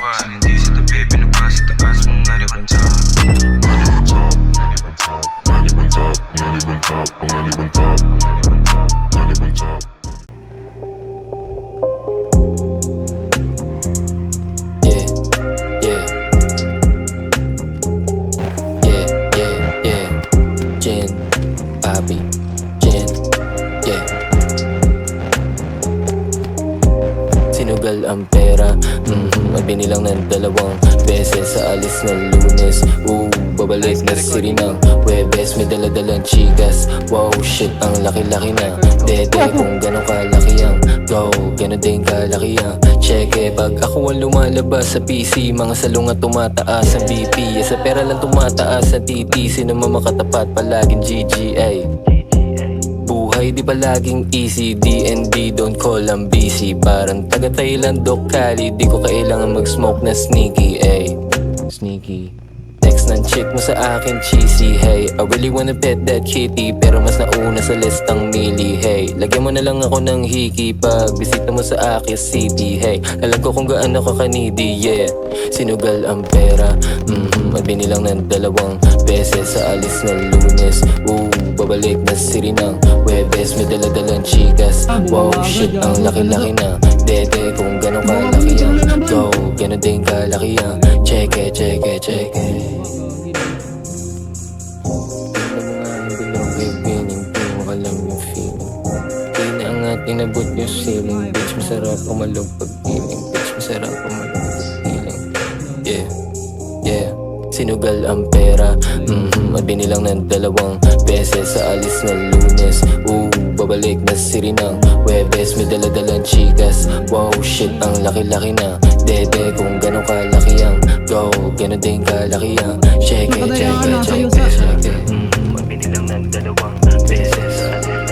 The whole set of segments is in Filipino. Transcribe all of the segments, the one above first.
Hindi sa tabi, pinabasa taas mong nalibang top. Jen, Abby, Jen, sinugal ang pera, at binilang ng 2 beses sa alis ng Lunes. Babalik na city ng Webes, may daladalang chikas. Wow, shit, ang laki-laki na. Dede, kung gano'ng kalaki ang go, gano'n din kalaki ang cheque. Pag ako ang lumalabas sa PC, mga salunga tumataas sa BP. Sa pera lang tumataas sa TT, sino makatapat palaging GGA. Buhay di palaging easy, DND, don't call ang busy. Parang taga Thailand, Doc Cali, di ko kailangan mag-smoke na sneaky, ay sneaky. Text ng chick mo sa akin, cheesy, hey. I really wanna pet that kitty, pero mas nauna sa listang mili, hey. Lagyan mo na lang ako ng hiki pag bisita mo sa akin city, hey. Alam ko kung gaano ka kanidi, yeah. Sinugal ang pera, at binilang ng 2 beses sa alis ng Lunes. Babalik na city ng Webes, may daladalang chikas. Wow, shit, ang laki-laki na. Dede, kung gano'ng kalaki ang go, gano'n din kalaki ang cheque. Inabot yung ceiling, bitch, masarap umalog pag feeling. Bitch, masarap umalog pag feeling. Yeah, sinugal ang pera, at binilang ng 2 beses sa alis ng Lunes. Babalik na city ng Webes, may daladalang chikas. Wow, shit, ang laki-laki na. Dede, kung gano'ng kalaki ang go, gano'n din kalaki ang cheque. Binilang ng 2 beses sa alis ng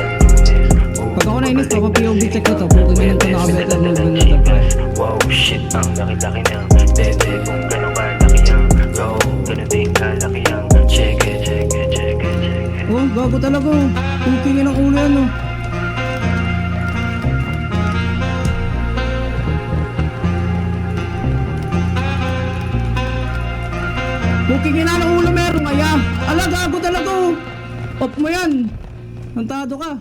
pag ako nainis, papa-POV check ko to. Puto nyo nito naka-better movement na ito. Wow, shit, ang laki-laki na. Dede, kung gano'ng kalaki ang go, gano'n din kalaki ang cheque. Oh, gago talaga. Pukingin ang ulo yan, oh. Pukingin na ang ulo meron, aya. Ala, gago talaga, oh. Pop mo yan. Nantado ka.